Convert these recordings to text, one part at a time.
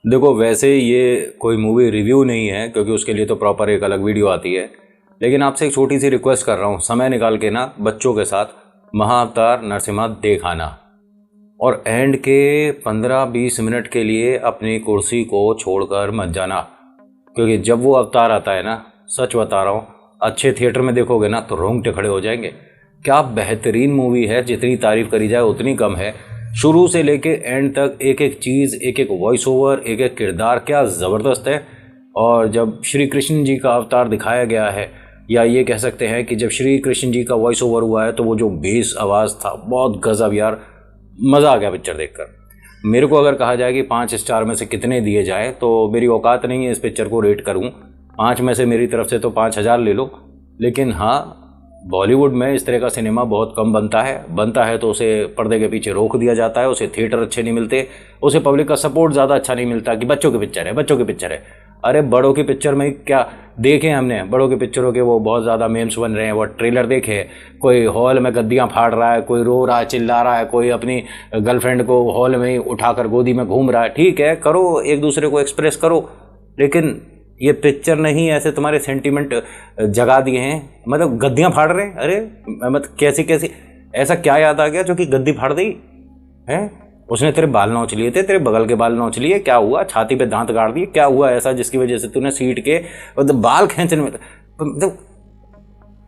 देखो, वैसे ये कोई मूवी रिव्यू नहीं है क्योंकि उसके लिए तो प्रॉपर एक अलग वीडियो आती है। लेकिन आपसे एक छोटी सी रिक्वेस्ट कर रहा हूँ, समय निकाल के ना बच्चों के साथ महाअवतार नरसिम्हा देख आना। और एंड के 15-20 मिनट के लिए अपनी कुर्सी को छोड़कर मत जाना, क्योंकि जब वो अवतार आता है ना, सच बता रहा हूँ, अच्छे थिएटर में देखोगे ना तो रोंगटे खड़े हो जाएंगे। क्या बेहतरीन मूवी है, जितनी तारीफ करी जाए उतनी कम है। शुरू से लेके एंड तक एक एक चीज़, एक एक वॉइस ओवर, एक एक किरदार क्या ज़बरदस्त है। और जब श्री कृष्ण जी का अवतार दिखाया गया है, या ये कह सकते हैं कि जब श्री कृष्ण जी का वॉइस ओवर हुआ है, तो वो जो बेस आवाज़ था, बहुत गज़ब यार, मज़ा आ गया पिक्चर देखकर। मेरे को अगर कहा जाए कि 5 स्टार में से कितने दिए जाए, तो मेरी औकात नहीं है इस पिक्चर को रेट करूं। 5 में से मेरी तरफ से तो 5000 ले लो। लेकिन हाँ, बॉलीवुड में इस तरह का सिनेमा बहुत कम बनता है तो उसे पर्दे के पीछे रोक दिया जाता है, उसे थिएटर अच्छे नहीं मिलते, उसे पब्लिक का सपोर्ट ज़्यादा अच्छा नहीं मिलता कि बच्चों की पिक्चर है, बच्चों की पिक्चर है। अरे बड़ों की पिक्चर में क्या देखे हमने? बड़ों की पिक्चरों के वो बहुत ज़्यादा मेम्स बन रहे हैं, वो ट्रेलर देखे, कोई हॉल में गद्दियाँ फाड़ रहा है, कोई रो रहा है, चिल्ला रहा है, कोई अपनी गर्लफ्रेंड को हॉल में ही उठाकर गोदी में घूम रहा है। ठीक है, करो, एक दूसरे को एक्सप्रेस करो, लेकिन ये पिक्चर नहीं ऐसे तुम्हारे सेंटीमेंट जगा दिए हैं। मतलब गद्दियाँ फाड़ रहे हैं, अरे मतलब कैसी कैसी, ऐसा क्या याद आ गया जो कि गद्दी फाड़ दी है? उसने तेरे बाल नोच लिए थे, तेरे बगल के बाल नोच लिए, क्या हुआ? छाती पे दांत गाड़ दिए, क्या हुआ ऐसा जिसकी वजह से तूने सीट के मतलब बाल खींचने में मतलब।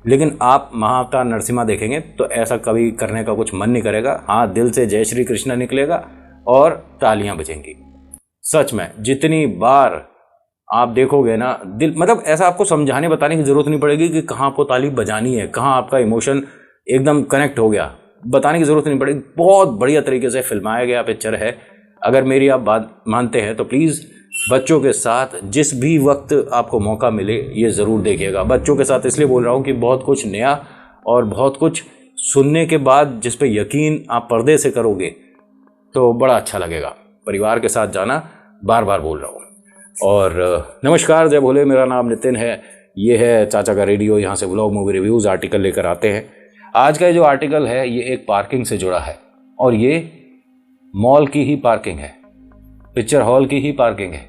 लेकिन आप महाअवतार नरसिम्हा देखेंगे तो ऐसा कभी करने का कुछ मन नहीं करेगा। हाँ, दिल से जय श्री कृष्ण निकलेगा और तालियां बजेंगी। सच में जितनी बार आप देखोगे ना, दिल मतलब ऐसा आपको समझाने बताने की जरूरत नहीं पड़ेगी कि कहाँ आपको ताली बजानी है, कहाँ आपका इमोशन एकदम कनेक्ट हो गया, बताने की जरूरत नहीं पड़ेगी। बहुत बढ़िया तरीके से फिल्माया गया पिक्चर है। अगर मेरी आप बात मानते हैं तो प्लीज़ बच्चों के साथ जिस भी वक्त आपको मौका मिले ये ज़रूर देखिएगा। बच्चों के साथ इसलिए बोल रहा हूँ कि बहुत कुछ नया और बहुत कुछ सुनने के बाद जिस पे यकीन आप पर्दे से करोगे तो बड़ा अच्छा लगेगा। परिवार के साथ जाना, बार बार बोल रहा हूँ। और नमस्कार, जय भोले, मेरा नाम नितिन है, ये है चाचा का रेडियो। यहाँ से व्लॉग, मूवी रिव्यूज़, आर्टिकल लेकर आते हैं। आज का जो आर्टिकल है ये एक पार्किंग से जुड़ा है, और ये मॉल की ही पार्किंग है, पिक्चर हॉल की ही पार्किंग है,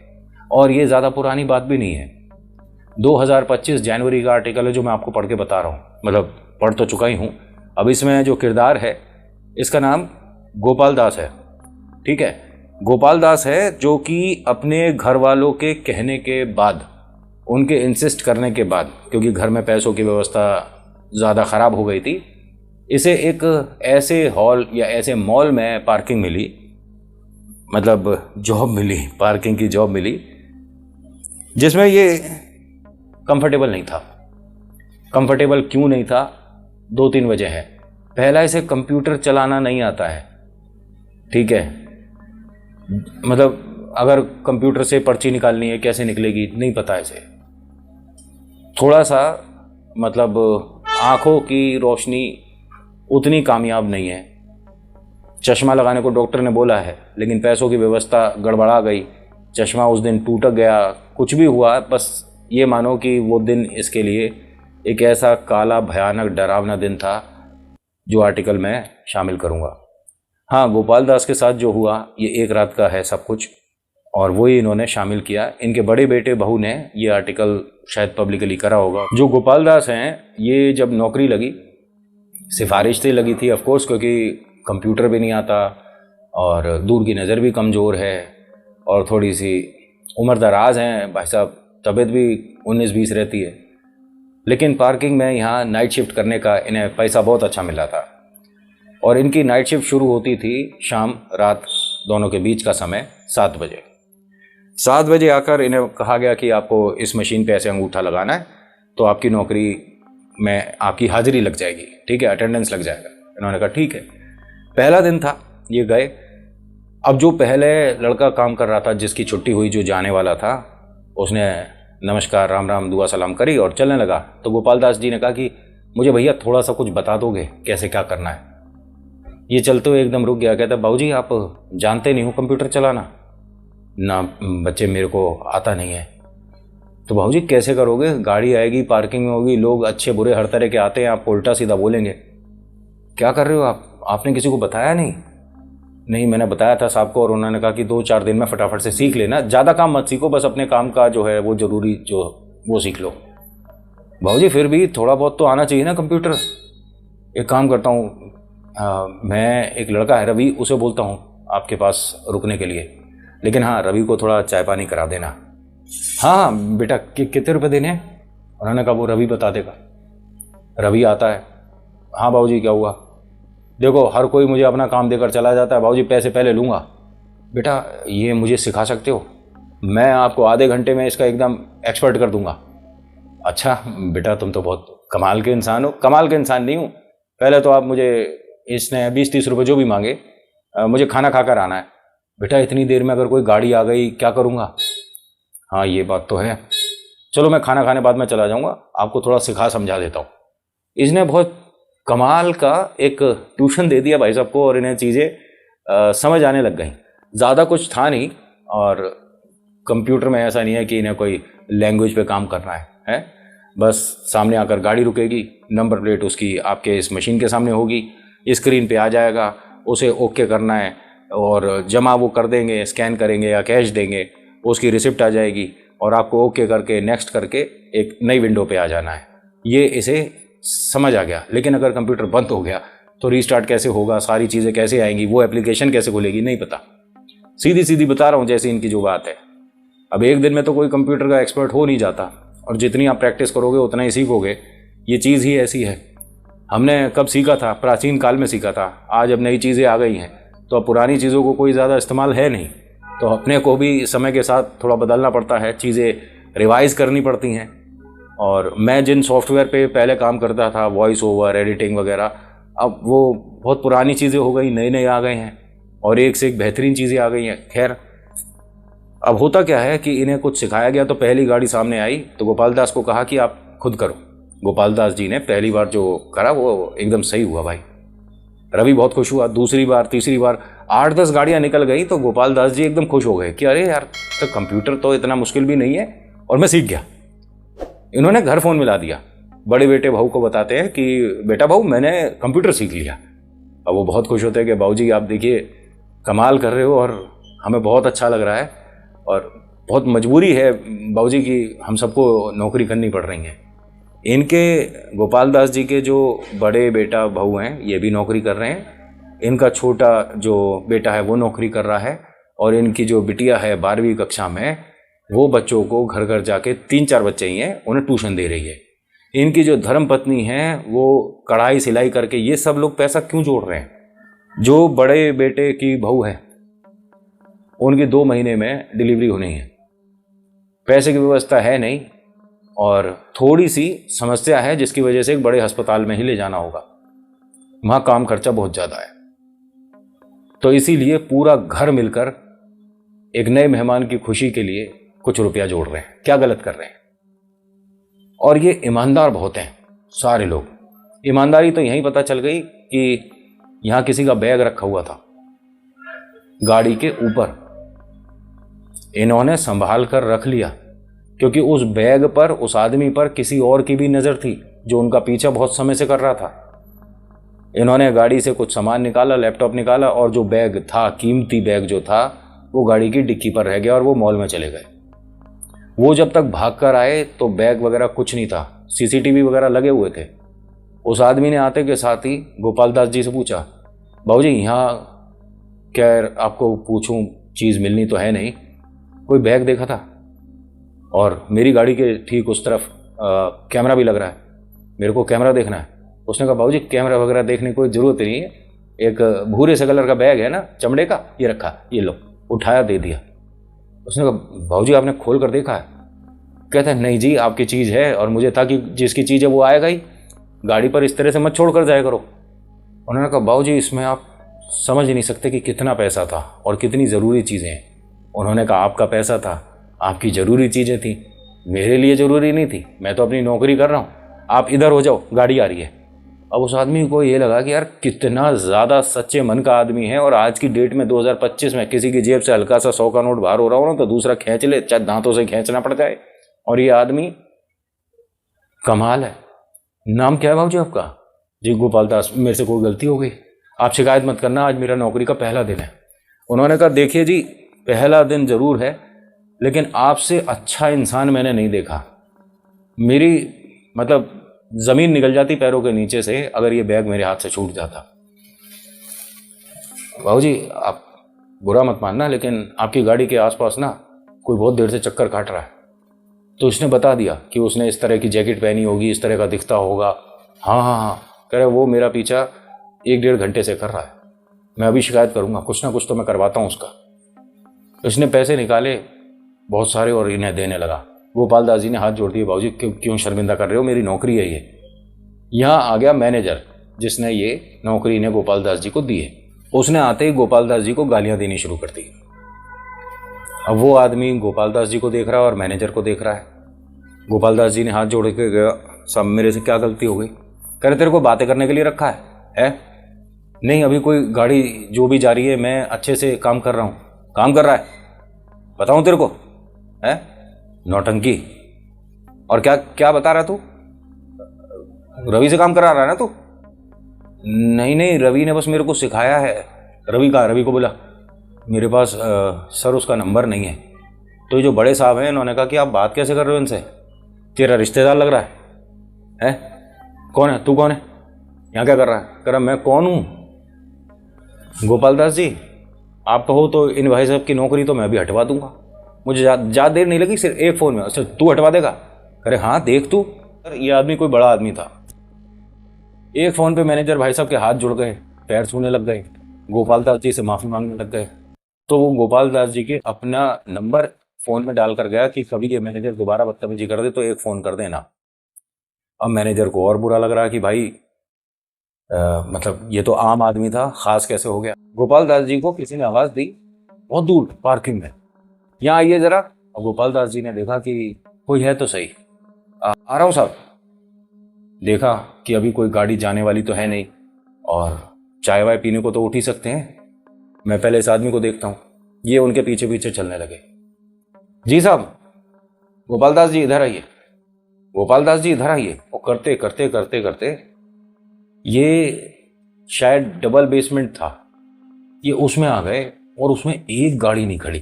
और ये ज़्यादा पुरानी बात भी नहीं है। 2025 जनवरी का आर्टिकल है जो मैं आपको पढ़ के बता रहा हूँ, मतलब पढ़ तो चुका ही हूँ। अब इसमें जो किरदार है इसका नाम गोपाल दास है, ठीक है, गोपाल दास है, जो कि अपने घर वालों के कहने के बाद, उनके इंसिस्ट करने के बाद, क्योंकि घर में पैसों की व्यवस्था ज़्यादा ख़राब हो गई थी, इसे एक ऐसे हॉल या ऐसे मॉल में पार्किंग मिली, मतलब जॉब मिली, पार्किंग की जॉब मिली, जिसमें ये कंफर्टेबल नहीं था। कंफर्टेबल क्यों नहीं था? 2-3 वजह है। पहला, इसे कंप्यूटर चलाना नहीं आता है, ठीक है, मतलब अगर कंप्यूटर से पर्ची निकालनी है कैसे निकलेगी नहीं पता इसे। थोड़ा सा मतलब आंखों की रोशनी उतनी कामयाब नहीं है। चश्मा लगाने को डॉक्टर ने बोला है, लेकिन पैसों की व्यवस्था गड़बड़ा गई, चश्मा उस दिन टूट गया, कुछ भी हुआ, बस ये मानो कि वो दिन इसके लिए एक ऐसा काला, भयानक, डरावना दिन था जो आर्टिकल में शामिल करूँगा। हाँ, गोपाल दास के साथ जो हुआ ये एक रात का है सब कुछ, और वही इन्होंने शामिल किया। इनके बड़े बेटे बहू ने ये आर्टिकल शायद पब्लिकली करा होगा। जो गोपाल दास हैं, ये जब नौकरी लगी, सिफारिश से लगी थी ऑफ कोर्स, क्योंकि कंप्यूटर भी नहीं आता और दूर की नज़र भी कमज़ोर है और थोड़ी सी उम्र दराज हैं भाई साहब, तबीयत भी 19-20 रहती है। लेकिन पार्किंग में यहाँ नाइट शिफ्ट करने का इन्हें पैसा बहुत अच्छा मिला था, और इनकी नाइट शिफ्ट शुरू होती थी शाम रात दोनों के बीच का समय 7 बजे। 7 बजे आकर इन्हें कहा गया कि आपको इस मशीन पे ऐसे अंगूठा लगाना है तो आपकी नौकरी में आपकी हाजिरी लग जाएगी, ठीक है, अटेंडेंस लग जाएगा। इन्होंने कहा ठीक है। पहला दिन था, ये गए। अब जो पहले लड़का काम कर रहा था, जिसकी छुट्टी हुई, जो जाने वाला था, उसने नमस्कार, राम राम, दुआ सलाम करी और चलने लगा। तो गोपाल दास जी ने कहा कि मुझे भैया थोड़ा सा कुछ बता दोगे कैसे क्या करना है? ये चलते हुए एकदम रुक गया, कहता बाबूजी आप जानते नहीं हो कंप्यूटर चलाना? ना बच्चे, मेरे को आता नहीं है। तो बाबूजी कैसे करोगे? गाड़ी आएगी, पार्किंग में होगी, लोग अच्छे बुरे हर तरह के आते हैं, आप उल्टा सीधा बोलेंगे। क्या कर रहे हो आप? आपने किसी को बताया नहीं? नहीं, मैंने बताया था साहब को और उन्होंने कहा कि 2-4 दिन में फटाफट से सीख लेना, ज़्यादा काम मत सीखो, बस अपने काम का जो है वो ज़रूरी जो वो सीख लो। भाऊजी फिर भी थोड़ा बहुत तो आना चाहिए ना कंप्यूटर। एक काम करता हूँ, मैं एक लड़का है रवि, उसे बोलता हूँ आपके पास रुकने के लिए, लेकिन हाँ रवि को थोड़ा चाय पानी करा देना। हाँ हाँ बेटा, कितने रुपए देने हैं? उन्होंने कहा वो रवि बता देगा। रवि आता है। हाँ बाबूजी क्या हुआ? देखो हर कोई मुझे अपना काम देकर चला जाता है बाबूजी, पैसे पहले लूँगा। बेटा ये मुझे सिखा सकते हो, मैं आपको आधे घंटे में इसका एकदम एक्सपर्ट कर दूंगा। अच्छा बेटा तुम तो बहुत कमाल के इंसान हो। कमाल के इंसान नहीं हूँ, पहले तो आप मुझे, इसने 20-30 रुपये जो भी मांगे, मुझे खाना खाकर आना है। बेटा इतनी देर में अगर कोई गाड़ी आ गई क्या करूँगा? हाँ ये बात तो है, चलो मैं खाना खाने बाद में चला जाऊँगा, आपको थोड़ा सिखा समझा देता हूँ। इसने बहुत कमाल का एक ट्यूशन दे दिया भाई साहब को और इन्हें चीज़ें समझ आने लग गई। ज़्यादा कुछ था नहीं, और कंप्यूटर में ऐसा नहीं है कि इन्हें कोई लैंग्वेज पे काम करना है? बस सामने आकर गाड़ी रुकेगी, नंबर प्लेट उसकी आपके इस मशीन के सामने होगी, स्क्रीन पे आ जाएगा, उसे ओके करना है और जमा वो कर देंगे, स्कैन करेंगे या कैश देंगे, उसकी रिसिप्ट आ जाएगी और आपको ओके करके नेक्स्ट करके एक नई विंडो पे आ जाना है। ये इसे समझ आ गया। लेकिन अगर कंप्यूटर बंद हो गया तो रीस्टार्ट कैसे होगा, सारी चीज़ें कैसे आएंगी, वो एप्लीकेशन कैसे खुलेगी, नहीं पता। सीधी सीधी बता रहा हूँ जैसे इनकी जो बात है। अब एक दिन में तो कोई कंप्यूटर का एक्सपर्ट हो नहीं जाता, और जितनी आप प्रैक्टिस करोगे उतना ही सीखोगे। ये चीज़ ही ऐसी है। हमने कब सीखा था? प्राचीन काल में सीखा था। आज अब नई चीज़ें आ गई हैं तो अब पुरानी चीज़ों को कोई ज़्यादा इस्तेमाल है नहीं, तो अपने को भी समय के साथ थोड़ा बदलना पड़ता है, चीज़ें रिवाइज़ करनी पड़ती हैं। और मैं जिन सॉफ्टवेयर पे पहले काम करता था, वॉइस ओवर, एडिटिंग वगैरह, अब वो बहुत पुरानी चीज़ें हो गई, नए नए आ गए हैं और एक से एक बेहतरीन चीज़ें आ गई हैं। खैर अब होता क्या है कि इन्हें कुछ सिखाया गया तो पहली गाड़ी सामने आई तो गोपाल दास को कहा कि आप खुद करो। गोपाल दास जी ने पहली बार जो करा वो एकदम सही हुआ भाई। रवि बहुत खुश हुआ। दूसरी बार, तीसरी बार, 8-10 गाड़ियां निकल गई तो गोपाल दास जी एकदम खुश हो गए कि अरे यार, तो कंप्यूटर तो इतना मुश्किल भी नहीं है और मैं सीख गया। इन्होंने घर फ़ोन मिला दिया, बड़े बेटे भाऊ को बताते हैं कि बेटा भाऊ मैंने कंप्यूटर सीख लिया। अब वो बहुत खुश होते हैं कि भाऊ जी आप देखिए कमाल कर रहे हो और हमें बहुत अच्छा लग रहा है, और बहुत मजबूरी है भाऊ जी की हम सबको नौकरी करनी पड़ रही है। इनके गोपाल दास जी के जो बड़े बेटा भाऊ हैं ये भी नौकरी कर रहे हैं, इनका छोटा जो बेटा है वो नौकरी कर रहा है, और इनकी जो बिटिया है 12वीं कक्षा में, वो बच्चों को घर घर जाके 3-4 बच्चे ही हैं उन्हें ट्यूशन दे रही है। इनकी जो धर्म पत्नी है वो कढ़ाई सिलाई करके, ये सब लोग पैसा क्यों जोड़ रहे हैं? जो बड़े बेटे की बहू है उनकी 2 महीने में डिलीवरी होनी है, पैसे की व्यवस्था है नहीं और थोड़ी सी समस्या है जिसकी वजह से एक बड़े अस्पताल में ही ले जाना होगा, वहाँ काम खर्चा बहुत ज़्यादा है। तो इसीलिए पूरा घर मिलकर एक नए मेहमान की खुशी के लिए कुछ रुपया जोड़ रहे हैं। क्या गलत कर रहे हैं? और ये ईमानदार बहुत हैं सारे लोग। ईमानदारी तो यहीं पता चल गई कि यहाँ किसी का बैग रखा हुआ था गाड़ी के ऊपर, इन्होंने संभाल कर रख लिया क्योंकि उस बैग पर, उस आदमी पर किसी और की भी नज़र थी जो उनका पीछा बहुत समय से कर रहा था। इन्होंने गाड़ी से कुछ सामान निकाला, लैपटॉप निकाला, और जो बैग था, कीमती बैग जो था, वो गाड़ी की डिक्की पर रह गया और वो मॉल में चले गए। वो जब तक भाग कर आए तो बैग वगैरह कुछ नहीं था, सीसीटीवी वगैरह लगे हुए थे। उस आदमी ने आते के साथ ही गोपाल दास जी से पूछा, बाबूजी यहाँ क्या आपको पूछूं, चीज़ मिलनी तो है नहीं, कोई बैग देखा था? और मेरी गाड़ी के ठीक उस तरफ कैमरा भी लग रहा है, मेरे को कैमरा देखना है। उसने कहा बाबूजी कैमरा वगैरह देखने की कोई ज़रूरत नहीं है, एक भूरे से कलर का बैग है ना चमड़े का, ये रखा, ये लो। उठाया, दे दिया। उसने कहा बाबूजी आपने खोल कर देखा है? कहता है नहीं जी आपकी चीज़ है और मुझे था कि जिसकी चीज़ है वो आएगा ही, गाड़ी पर इस तरह से मत छोड़ कर जाया करो। उन्होंने कहा बाबूजी इसमें आप समझ नहीं सकते कि कितना पैसा था और कितनी ज़रूरी चीज़ें हैं। उन्होंने कहा आपका पैसा था, आपकी ज़रूरी चीज़ें थी, मेरे लिए ज़रूरी नहीं थी, मैं तो अपनी नौकरी कर रहा हूँ, आप इधर हो जाओ, गाड़ी आ रही है। अब उस आदमी को ये लगा कि यार कितना ज़्यादा सच्चे मन का आदमी है, और आज की डेट में 2025 में किसी की जेब से हल्का सा 100 का नोट बाहर हो रहा हो ना तो दूसरा खींच ले, चाहे दांतों से खींचना पड़ जाए। और ये आदमी कमाल है। नाम क्या है बाबूजी आपका? जी गोपाल दास। मेरे से कोई गलती हो गई, आप शिकायत मत करना, आज मेरा नौकरी का पहला दिन है। उन्होंने कहा देखिए जी, पहला दिन ज़रूर है, लेकिन आपसे अच्छा इंसान मैंने नहीं देखा। मेरी मतलब ज़मीन निकल जाती पैरों के नीचे से अगर ये बैग मेरे हाथ से छूट जाता। बाबूजी आप बुरा मत मानना, लेकिन आपकी गाड़ी के आसपास ना कोई बहुत देर से चक्कर काट रहा है। तो इसने बता दिया कि उसने इस तरह की जैकेट पहनी होगी, इस तरह का दिखता होगा। हाँ हाँ हाँ, कह रहे वो मेरा पीछा 1-1.5 घंटे से कर रहा है, मैं अभी शिकायत करूँगा, कुछ ना कुछ तो मैं करवाता हूँ उसका। इसने पैसे निकाले बहुत सारे और इन्हें देने लगा। गोपाल दास जी ने हाथ जोड़ दिए, बाबूजी क्यों शर्मिंदा कर रहे हो, मेरी नौकरी है ये। यहाँ आ गया मैनेजर जिसने ये नौकरी ने गोपाल दास जी को दी है। उसने आते ही गोपाल दास जी को गालियाँ देनी शुरू कर दी। अब वो आदमी गोपाल दास जी को देख रहा है और मैनेजर को देख रहा है। गोपाल दास जी ने हाथ जोड़ के गया, सब मेरे से क्या गलती हो गई? कह रहे तेरे को बातें करने के लिए रखा है? नहीं, अभी कोई गाड़ी जो भी जा रही है मैं अच्छे से काम कर रहा हूँ। काम कर रहा है? बताऊँ तेरे को? है नौटंकी। और क्या क्या बता रहा तू? रवि से काम करा रहा है ना तू? नहीं नहीं, रवि ने बस मेरे को सिखाया है। रवि कहा? रवि को बोला मेरे पास सर उसका नंबर नहीं है। तो ये जो बड़े साहब हैं इन्होंने कहा कि आप बात कैसे कर रहे हो इनसे, तेरा रिश्तेदार लग रहा है? कौन है तू, कौन है, यहाँ क्या कर रहा है? कह रहा मैं कौन हूँ? गोपाल दास जी आप कहो तो इन भाई साहब की नौकरी तो मैं भी हटवा दूंगा, मुझे ज़्यादा देर नहीं लगी, सिर्फ एक फ़ोन में। अच्छा तू हटवा देगा? अरे हाँ देख तू। ये आदमी कोई बड़ा आदमी था। एक फ़ोन पे मैनेजर भाई साहब के हाथ जुड़ गए, पैर छूने लग गए, गोपाल दास जी से माफ़ी मांगने लग गए। तो वो गोपाल दास जी के अपना नंबर फ़ोन में डाल कर गया कि कभी ये मैनेजर दोबारा बदतमीजी कर दे तो एक फ़ोन कर देना। अब मैनेजर को और बुरा लग रहा है कि भाई मतलब ये तो आम आदमी था, ख़ास कैसे हो गया। गोपाल दास जी को किसी ने आवाज़ दी बहुत दूर पार्किंग में, यहाँ आइए ज़रा। और गोपाल दास जी ने देखा कि कोई है तो सही, आ रहा हूँ साहब। देखा कि अभी कोई गाड़ी जाने वाली तो है नहीं और चाय वाय पीने को तो उठ ही सकते हैं, मैं पहले इस आदमी को देखता हूँ। ये उनके पीछे पीछे चलने लगे। जी साहब, गोपाल दास जी इधर आइए, गोपाल दास जी इधर आइए। और करते करते करते करते ये शायद डबल बेसमेंट था, ये उसमें आ गए और उसमें एक गाड़ी नहीं खड़ी,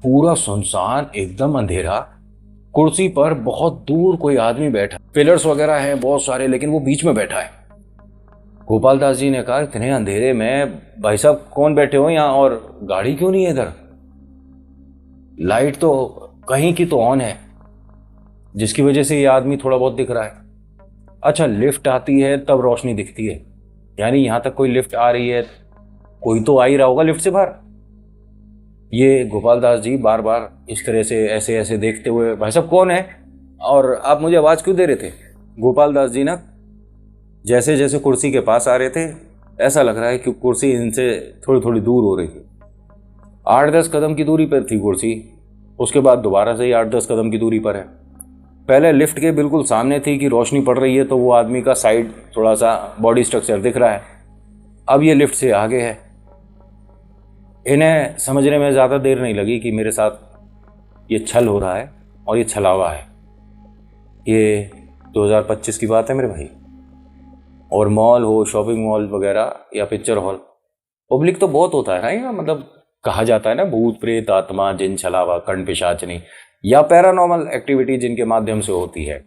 पूरा सुनसान, एकदम अंधेरा। कुर्सी पर बहुत दूर कोई आदमी बैठा, पिलर्स वगैरह हैं बहुत सारे, लेकिन वो बीच में बैठा है। गोपाल दास जी ने कहा इतने अंधेरे में भाई साहब कौन बैठे हो यहाँ, और गाड़ी क्यों नहीं है इधर? लाइट तो कहीं की तो ऑन है, जिसकी वजह से ये आदमी थोड़ा बहुत दिख रहा है। अच्छा लिफ्ट आती है तब रोशनी दिखती है, यानी यहाँ तक कोई लिफ्ट आ रही है, कोई तो आ ही रहा होगा लिफ्ट से बाहर। ये गोपाल दास जी बार बार इस तरह से ऐसे ऐसे देखते हुए, भाई साहब कौन है और आप मुझे आवाज़ क्यों दे रहे थे? गोपाल दास जी ना जैसे जैसे कुर्सी के पास आ रहे थे, ऐसा लग रहा है कि कुर्सी इनसे थोड़ी थोड़ी दूर हो रही थी। 8-10 कदम की दूरी पर थी कुर्सी, उसके बाद दोबारा से ही 8-10 कदम की दूरी पर है। पहले लिफ्ट के बिल्कुल सामने थी कि रोशनी पड़ रही है तो वो आदमी का साइड थोड़ा सा बॉडी स्ट्रक्चर दिख रहा है, अब ये लिफ्ट से आगे है। इन्हें समझने में ज़्यादा देर नहीं लगी कि मेरे साथ ये छल हो रहा है और ये छलावा है। ये 2025 की बात है मेरे भाई, और मॉल हो, शॉपिंग मॉल वगैरह या पिक्चर हॉल, पब्लिक तो बहुत होता है ना यहाँ। मतलब कहा जाता है ना भूत प्रेत आत्मा जिन छलावा कंड पिशाचनी या पैरानॉर्मल एक्टिविटी जिनके माध्यम से होती है,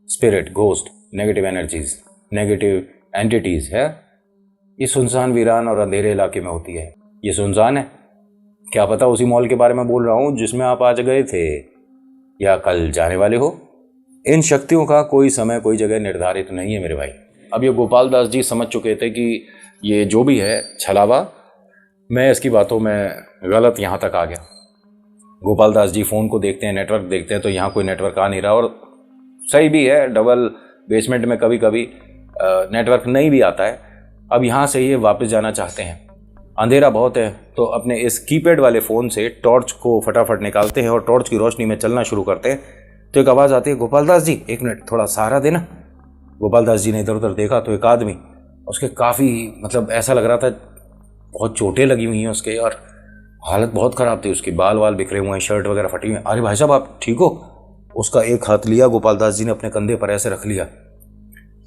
spirit, ghost, negative energies, negative entities है, ये सुनसान वीरान और अंधेरे इलाके में होती है। ये सुनसान है, क्या पता उसी मॉल के बारे में बोल रहा हूँ जिसमें आप आज गए थे या कल जाने वाले हो। इन शक्तियों का कोई समय कोई जगह निर्धारित नहीं है मेरे भाई। अब ये गोपाल दास जी समझ चुके थे कि ये जो भी है छलावा, मैं इसकी बातों में गलत यहाँ तक आ गया। गोपाल दास जी फ़ोन को देखते हैं, नेटवर्क देखते हैं, तो यहाँ कोई नेटवर्क आ नहीं रहा, और सही भी है, डबल बेसमेंट में कभी कभी नेटवर्क नहीं भी आता है। अब यहाँ से ये वापस जाना चाहते हैं, अंधेरा बहुत है, तो अपने इस कीपैड वाले फ़ोन से टॉर्च को फटाफट निकालते हैं और टॉर्च की रोशनी में चलना शुरू करते हैं। तो एक आवाज़ आती है, गोपाल दास जी 1 मिनट थोड़ा सहारा देना। गोपाल दास जी ने इधर उधर देखा तो एक आदमी, उसके काफ़ी मतलब ऐसा लग रहा था बहुत चोटें लगी हुई हैं उसके, और हालत बहुत ख़राब थी उसकी, बाल वाल बिखरे हुए हैं, शर्ट वगैरह फटी हुई है। अरे भाई साहब आप ठीक हो? उसका एक हाथ लिया गोपाल दास जी ने अपने कंधे पर ऐसे रख लिया।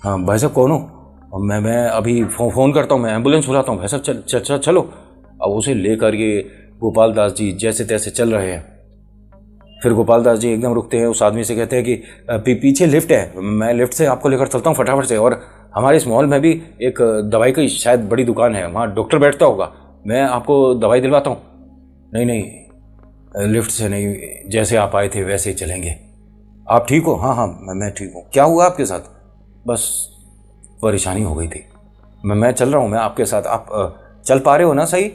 हाँ भाई साहब कौन हो? मैं अभी फ़ोन करता हूँ, मैं एम्बुलेंस बुलाता हूँ। भाई साहब चलो। अब उसे लेकर ये गोपाल दास जी जैसे तैसे चल रहे हैं। फिर गोपाल दास जी एकदम रुकते हैं, उस आदमी से कहते हैं कि पीछे लिफ्ट है, मैं लिफ्ट से आपको लेकर चलता हूँ फटाफट से, और हमारे इस मॉल में भी एक दवाई की शायद बड़ी दुकान है, वहाँ डॉक्टर बैठता होगा, मैं आपको दवाई दिलवाता हूँ। नहीं नहीं, लिफ्ट से नहीं, जैसे आप आए थे वैसे ही चलेंगे। आप ठीक हो? हाँ हाँ मैं ठीक हूँ। क्या हुआ आपके साथ? बस परेशानी हो गई थी। मैं चल रहा हूँ, मैं आपके साथ। आप चल पा रहे हो ना सही?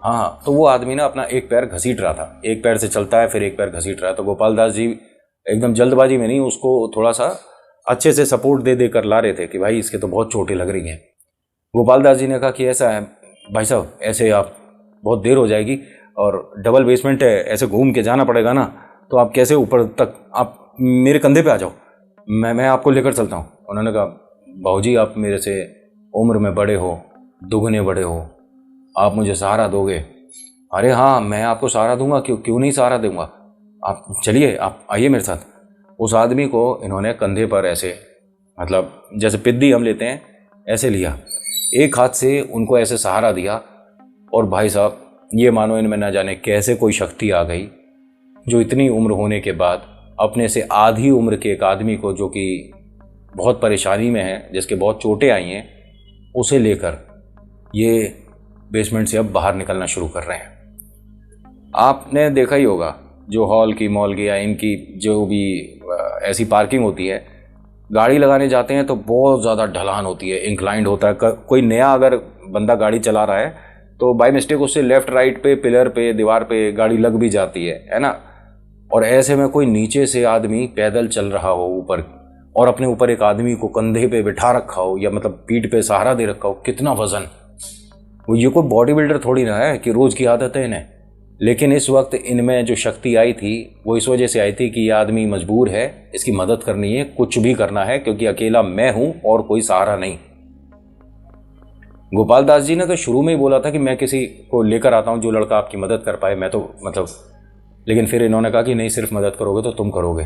हाँ हाँ। तो वो आदमी ना अपना एक पैर घसीट रहा था, एक पैर से चलता है फिर एक पैर घसीट रहा है। तो गोपाल दास जी एकदम जल्दबाजी में नहीं, उसको थोड़ा सा अच्छे से सपोर्ट दे दे कर ला रहे थे कि भाई इसके तो बहुत चोटें लग रही हैं। गोपाल दास जी ने कहा कि ऐसा है भाई साहब, ऐसे आप बहुत देर हो जाएगी और डबल बेसमेंट है, ऐसे घूम के जाना पड़ेगा ना, तो आप कैसे ऊपर तक, आप मेरे कंधे पे आ जाओ, मैं आपको लेकर चलता हूँ। उन्होंने कहा बाबूजी आप मेरे से उम्र में बड़े हो, दुगने बड़े हो, आप मुझे सहारा दोगे? अरे हाँ मैं आपको सहारा दूंगा, क्यों नहीं सहारा दूंगा, आप चलिए, आप आइए मेरे साथ। उस आदमी को इन्होंने कंधे पर ऐसे, मतलब जैसे पिद्दी हम लेते हैं ऐसे लिया, एक हाथ से उनको ऐसे सहारा दिया। और भाई साहब ये मानो इनमें ना जाने कैसे कोई शक्ति आ गई, जो इतनी उम्र होने के बाद अपने से आधी उम्र के एक आदमी को, जो कि बहुत परेशानी में है, जिसके बहुत चोटें आई हैं, उसे लेकर ये बेसमेंट से अब बाहर निकलना शुरू कर रहे हैं। आपने देखा ही होगा जो हॉल की, मॉल की या इनकी जो भी ऐसी पार्किंग होती है, गाड़ी लगाने जाते हैं तो बहुत ज़्यादा ढलान होती है, इंक्लाइंड होता है। कोई नया अगर बंदा गाड़ी चला रहा है तो बाय मिस्टेक उससे लेफ्ट राइट पे, पिलर पे, दीवार पे गाड़ी लग भी जाती है ना। और ऐसे में कोई नीचे से आदमी पैदल चल रहा हो ऊपर, और अपने ऊपर एक आदमी को कंधे पे बिठा रखा हो, या मतलब पीठ पे सहारा दे रखा हो, कितना वजन। वो ये कोई बॉडी बिल्डर थोड़ी ना है कि रोज की आदत है इन्हें। लेकिन इस वक्त इनमें जो शक्ति आई थी वो इस वजह से आई थी कि ये आदमी मजबूर है, इसकी मदद करनी है, कुछ भी करना है, क्योंकि अकेला मैं हूं और कोई सहारा नहीं। गोपाल दास जी ने तो शुरू में ही बोला था कि मैं किसी को लेकर आता हूं जो लड़का आपकी मदद कर पाए, मैं तो मतलब, लेकिन फिर इन्होंने कहा कि नहीं, सिर्फ मदद करोगे तो तुम करोगे।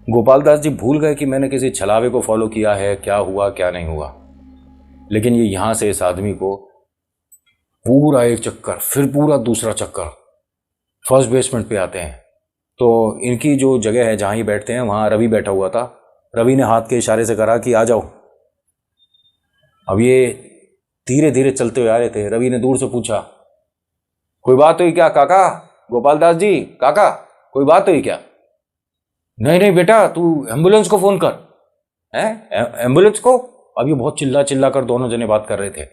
गोपाल दास जी भूल गए कि मैंने किसी छलावे को फॉलो किया है, क्या हुआ क्या नहीं हुआ। लेकिन ये यहां से इस आदमी को पूरा एक चक्कर, फिर पूरा दूसरा चक्कर, फर्स्ट बेसमेंट पे आते हैं। तो इनकी जो जगह है जहां ये बैठते हैं, वहां रवि बैठा हुआ था। रवि ने हाथ के इशारे से कहा कि आ जाओ। अब ये धीरे धीरे चलते हुए आ रहे थे। रवि ने दूर से पूछा, कोई बात हुई क्या काका? गोपाल दास जी, काका कोई बात हुई क्या? नहीं नहीं बेटा, तू एम्बुलेंस को फोन कर। है एम्बुलेंस को? अब ये बहुत चिल्ला चिल्ला कर दोनों जने बात कर रहे थे।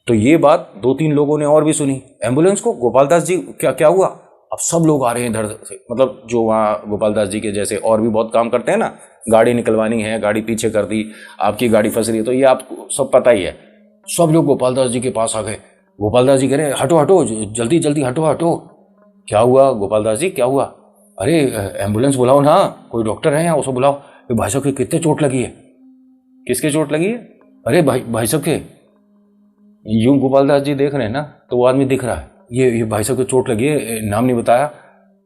तो ये बात दो तीन लोगों ने और भी सुनी, एम्बुलेंस को? गोपाल दास जी क्या क्या हुआ? अब सब लोग आ रहे हैं इधर से, मतलब जो वहाँ गोपाल दास जी के जैसे और भी बहुत काम करते हैं ना, गाड़ी निकलवानी है, गाड़ी पीछे कर दी, आपकी गाड़ी फंस रही है, तो ये आपको सब पता ही है। सब लोग गोपाल दास जी के पास आ गए। गोपाल दास जी कह रहे हटो हटो, जल्दी जल्दी हटो हटो। क्या हुआ गोपाल दास जी, क्या हुआ? अरे एम्बुलेंस बुलाओ ना, कोई डॉक्टर है यहाँ, उसे बुलाओ। भाई साहब के कितने चोट लगी है? किसके चोट लगी है? अरे भाई साहब के। यूं गोपाल दास जी देख रहे हैं ना, तो वो आदमी दिख रहा है, ये भाई साहब को चोट लगी है, नाम नहीं बताया,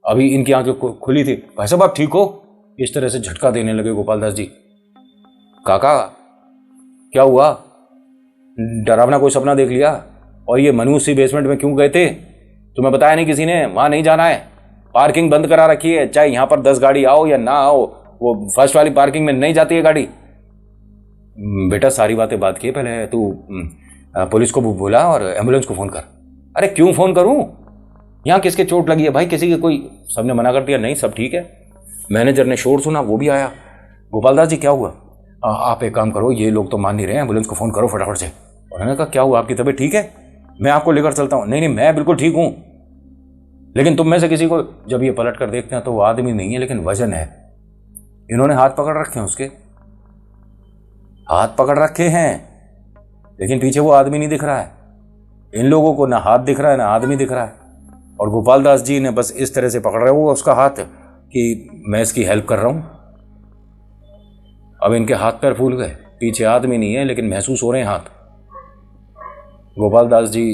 अभी इनकी आंखें खुली थी। भाई साहब आप ठीक हो? इस तरह से झटका देने लगे गोपाल दास जी। काका क्या हुआ? डरावना कोई सपना देख लिया? और ये मनुष्य बेसमेंट में क्यों गए थे? तुम्हें बताया नहीं किसी ने? वहां नहीं जाना है, पार्किंग बंद करा रखी है, चाहे यहां पर 10 गाड़ी आओ या ना आओ, वो फर्स्ट वाली पार्किंग में नहीं जाती है गाड़ी। बेटा सारी बातें बात की, पहले तू पुलिस को बुला और एम्बुलेंस को फोन कर। अरे क्यों फोन करूं? यहाँ किसके चोट लगी है भाई? किसी के कोई? सबने मना कर दिया, नहीं सब ठीक है। मैनेजर ने शोर सुना, वो भी आया। गोपाल दास जी क्या हुआ? आप एक काम करो, ये लोग तो मान नहीं रहे, एम्बुलेंस को फोन करो फटाफट से। उन्होंने कहा क्या हुआ, आपकी तबीयत ठीक है? मैं आपको लेकर चलता हूँ। नहीं नहीं मैं बिल्कुल ठीक हूँ, लेकिन तुम में से किसी को, जब ये पलट कर देखते हैं तो वो आदमी नहीं है लेकिन वजन है। इन्होंने हाथ पकड़ रखे हैं, उसके हाथ पकड़ रखे हैं, लेकिन पीछे वो आदमी नहीं दिख रहा है। इन लोगों को ना हाथ दिख रहा है ना आदमी दिख रहा है, और गोपाल दास जी ने बस इस तरह से पकड़ रहे वो उसका हाथ कि मैं इसकी हेल्प कर रहा हूं। अब इनके हाथ पैर फूल गए, पीछे आदमी नहीं है लेकिन महसूस हो रहे हैं हाथ। गोपाल दास जी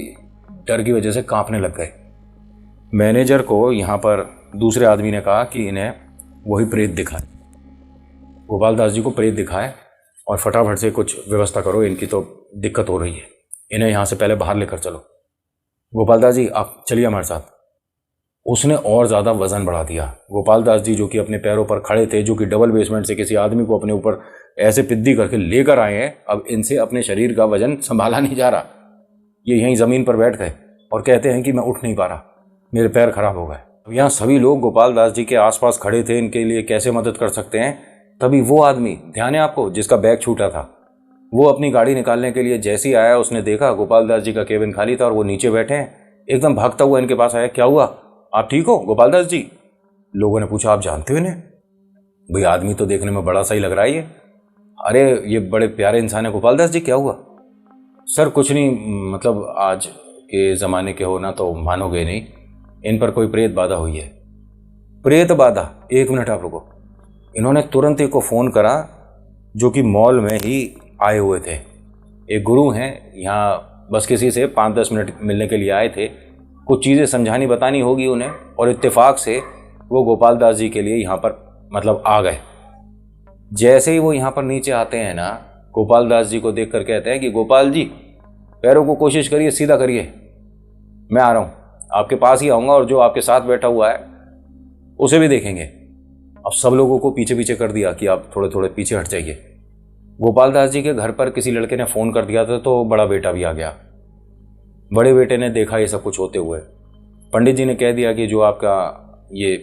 डर की वजह से कांपने लग गए। मैनेजर को यहाँ पर दूसरे आदमी ने कहा कि इन्हें वही प्रेत दिखाए, गोपाल दास जी को प्रेत दिखाए और फटाफट से कुछ व्यवस्था करो, इनकी तो दिक्कत हो रही है। इन्हें यहाँ से पहले बाहर लेकर चलो। गोपाल दास जी आप चलिए हमारे साथ। उसने और ज़्यादा वज़न बढ़ा दिया। गोपाल दास जी जो कि अपने पैरों पर खड़े थे, जो कि डबल बेसमेंट से किसी आदमी को अपने ऊपर ऐसे पिद्दी करके लेकर आए हैं, अब इनसे अपने शरीर का वजन संभाला नहीं जा रहा। ये यहीं ज़मीन पर बैठ गए और कहते हैं कि मैं उठ नहीं पा रहा, मेरे पैर खराब हो गए। अब यहाँ सभी लोग गोपाल दास जी के आसपास खड़े थे, इनके लिए कैसे मदद कर सकते हैं। तभी वो आदमी, ध्यान है आपको, जिसका बैग छूटा था, वो अपनी गाड़ी निकालने के लिए जैसे ही आया, उसने देखा गोपाल दास जी का केबिन खाली था और वो नीचे बैठे हैं। एकदम भागता हुआ इनके पास आया, क्या हुआ, आप ठीक हो गोपाल दास जी? लोगों ने पूछा, आप जानते हो इन्हें? भाई आदमी तो देखने में बड़ा सही लग रहा है ये। अरे ये बड़े प्यारे इंसान है। गोपाल दास जी क्या हुआ? सर कुछ नहीं, मतलब आज के ज़माने के हो ना तो मानोगे नहीं, इन पर कोई प्रेत बाधा हुई है। प्रेत बाधा? एक मिनट आप रुको। इन्होंने तुरंत एक को फ़ोन करा जो कि मॉल में ही आए हुए थे। एक गुरु हैं यहाँ, बस किसी से 5-10 मिनट मिलने के लिए आए थे, कुछ चीज़ें समझानी बतानी होगी उन्हें, और इत्तेफाक से वो गोपाल दास जी के लिए यहाँ पर मतलब आ गए। जैसे ही वो यहाँ पर नीचे आते हैं ना, गोपाल दास जी को देखकर कहते हैं कि गोपाल जी पैरों को कोशिश करिए, सीधा करिए, मैं आ रहा हूँ, आपके पास ही आऊँगा और जो आपके साथ बैठा हुआ है उसे भी देखेंगे। अब सब लोगों को पीछे पीछे कर दिया कि आप थोड़े थोड़े पीछे हट जाइए। गोपाल दास जी के घर पर किसी लड़के ने फ़ोन कर दिया था तो बड़ा बेटा भी आ गया। बड़े बेटे ने देखा ये सब कुछ होते हुए। पंडित जी ने कह दिया कि जो आपका ये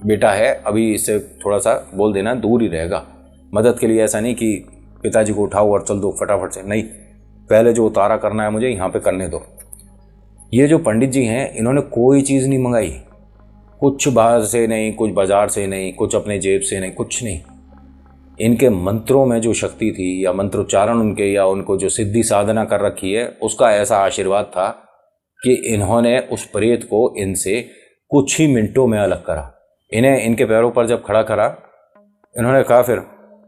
बेटा है अभी इससे थोड़ा सा बोल देना, दूर ही रहेगा मदद के लिए। ऐसा नहीं कि पिताजी को उठाओ और चल दो फटाफट से, नहीं, पहले जो उतारा करना है मुझे यहाँ पे करने दो। ये जो पंडित जी हैं इन्होंने कोई चीज़ नहीं मंगाई, कुछ बाहर से नहीं, कुछ बाजार से नहीं, कुछ अपने जेब से नहीं, कुछ नहीं। इनके मंत्रों में जो शक्ति थी या मंत्रोच्चारण उनके, या उनको जो सिद्धि साधना कर रखी है, उसका ऐसा आशीर्वाद था कि इन्होंने उस प्रेत को इनसे कुछ ही मिनटों में अलग करा। इन्हें इनके पैरों पर जब खड़ा करा, इन्होंने कहा, फिर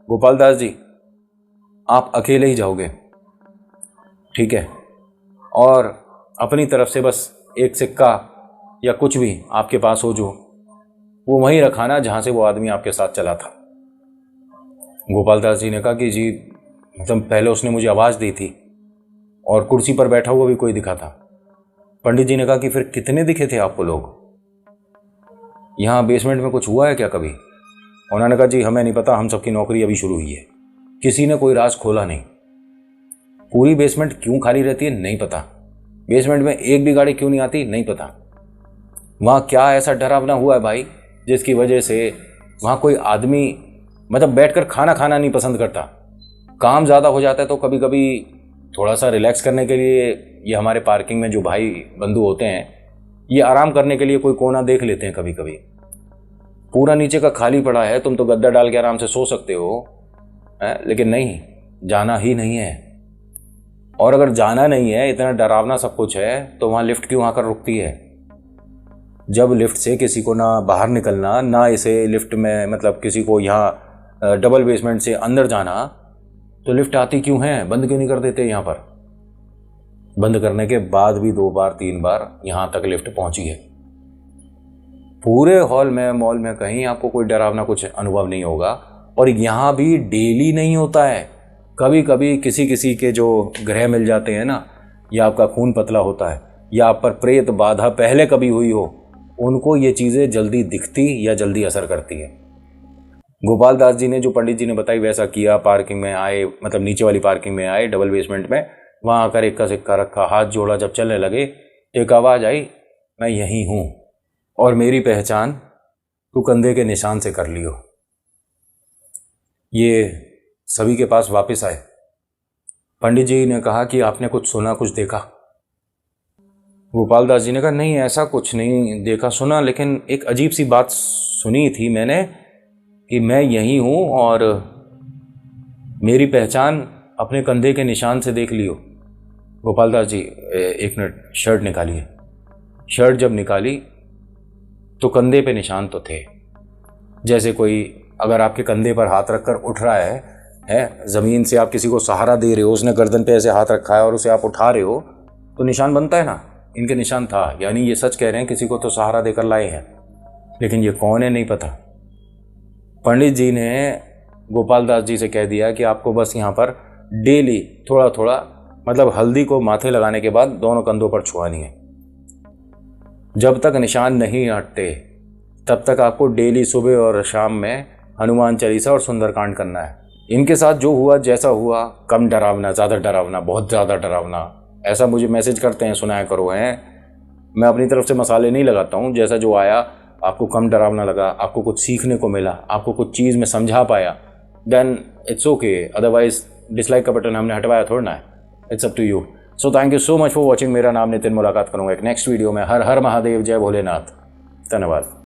गोपाल दास जी आप अकेले ही जाओगे, ठीक है, और अपनी तरफ से बस एक सिक्का या कुछ भी आपके पास हो जो, वो वहीं रखाना जहाँ से वो आदमी आपके साथ चला था। गोपाल दास जी ने कहा कि जी मतलब पहले उसने मुझे आवाज़ दी थी और कुर्सी पर बैठा हुआ भी कोई दिखा था। पंडित जी ने कहा कि फिर कितने दिखे थे आपको लोग? यहाँ बेसमेंट में कुछ हुआ है क्या कभी? उन्होंने कहा जी हमें नहीं पता, हम सबकी नौकरी अभी शुरू हुई है, किसी ने कोई राज खोला नहीं। पूरी बेसमेंट क्यों खाली रहती है नहीं पता, बेसमेंट में एक भी गाड़ी क्यों नहीं आती नहीं पता। वहाँ क्या ऐसा डरावना हुआ है भाई जिसकी वजह से वहाँ कोई आदमी मतलब बैठकर खाना खाना नहीं पसंद करता। काम ज़्यादा हो जाता है तो कभी कभी थोड़ा सा रिलैक्स करने के लिए ये हमारे पार्किंग में जो भाई बंधु होते हैं, ये आराम करने के लिए कोई कोना देख लेते हैं कभी कभी। पूरा नीचे का खाली पड़ा है, तुम तो गद्दा डाल के आराम से सो सकते हो, लेकिन नहीं, जाना ही नहीं है। और अगर जाना नहीं है, इतना डरावना सब कुछ है, तो वहाँ लिफ्ट क्यों आकर रुकती है? जब लिफ्ट से किसी को ना बाहर निकलना, ना इसे लिफ्ट में मतलब किसी को यहाँ डबल बेसमेंट से अंदर जाना, तो लिफ्ट आती क्यों है? बंद क्यों नहीं कर देते? यहाँ पर बंद करने के बाद भी 2 बार 3 बार यहाँ तक लिफ्ट पहुँची है। पूरे हॉल में, मॉल में कहीं आपको कोई डरावना कुछ अनुभव नहीं होगा। और यहाँ भी डेली नहीं होता है, कभी कभी किसी किसी के जो ग्रह मिल जाते हैं ना, या आपका खून पतला होता है, या आप पर प्रेत बाधा पहले कभी हुई हो, उनको ये चीज़ें जल्दी दिखती या जल्दी असर करती है। गोपाल दास जी ने जो पंडित जी ने बताई वैसा किया। पार्किंग में आए, मतलब नीचे वाली पार्किंग में आए, डबल बेसमेंट में, वहाँ आकर एक का सिक्का रखा, हाथ जोड़ा, जब चलने लगे एक आवाज़ आई, मैं यहीं हूँ और मेरी पहचान तू कंधे के निशान से कर लियो। ये सभी के पास वापस आए। पंडित जी ने कहा कि आपने कुछ सुना, कुछ देखा? गोपाल दास जी ने कहा नहीं, ऐसा कुछ नहीं देखा सुना, लेकिन एक अजीब सी बात सुनी थी मैंने कि मैं यहीं हूँ और मेरी पहचान अपने कंधे के निशान से देख लियो। गोपाल दास जी एक मिनट, शर्ट निकालिए। शर्ट जब निकाली तो कंधे पे निशान तो थे, जैसे कोई अगर आपके कंधे पर हाथ रखकर उठ रहा है ज़मीन से, आप किसी को सहारा दे रहे हो, उसने गर्दन पे ऐसे हाथ रखा है और उसे आप उठा रहे हो तो निशान बनता है ना। इनके निशान था, यानी ये सच कह रहे हैं, किसी को तो सहारा देकर लाए हैं, लेकिन ये कौन है नहीं पता। पंडित जी ने गोपाल दास जी से कह दिया कि आपको बस यहाँ पर डेली थोड़ा थोड़ा मतलब हल्दी को माथे लगाने के बाद दोनों कंधों पर छुआनी है। जब तक निशान नहीं हटते तब तक आपको डेली सुबह और शाम में हनुमान चालीसा और सुंदरकांड करना है। इनके साथ जो हुआ जैसा हुआ, कम डरावना, ज़्यादा डरावना, बहुत ज़्यादा डरावना, ऐसा मुझे मैसेज करते हैं, सुनाया करो हैं। मैं अपनी तरफ से मसाले नहीं लगाता हूँ। जैसा जो आया, आपको कम डरावना लगा, आपको कुछ सीखने को मिला, आपको कुछ चीज़ में समझा पाया, then it's okay. Otherwise dislike का बटन हमने हटवाया थोड़ा ना है। It's up to you. So thank you so much for watching. मेरा नाम नितिन। मुलाकात करूँगा एक नेक्स्ट वीडियो में। हर हर महादेव, जय भोलेनाथ। धन्यवाद।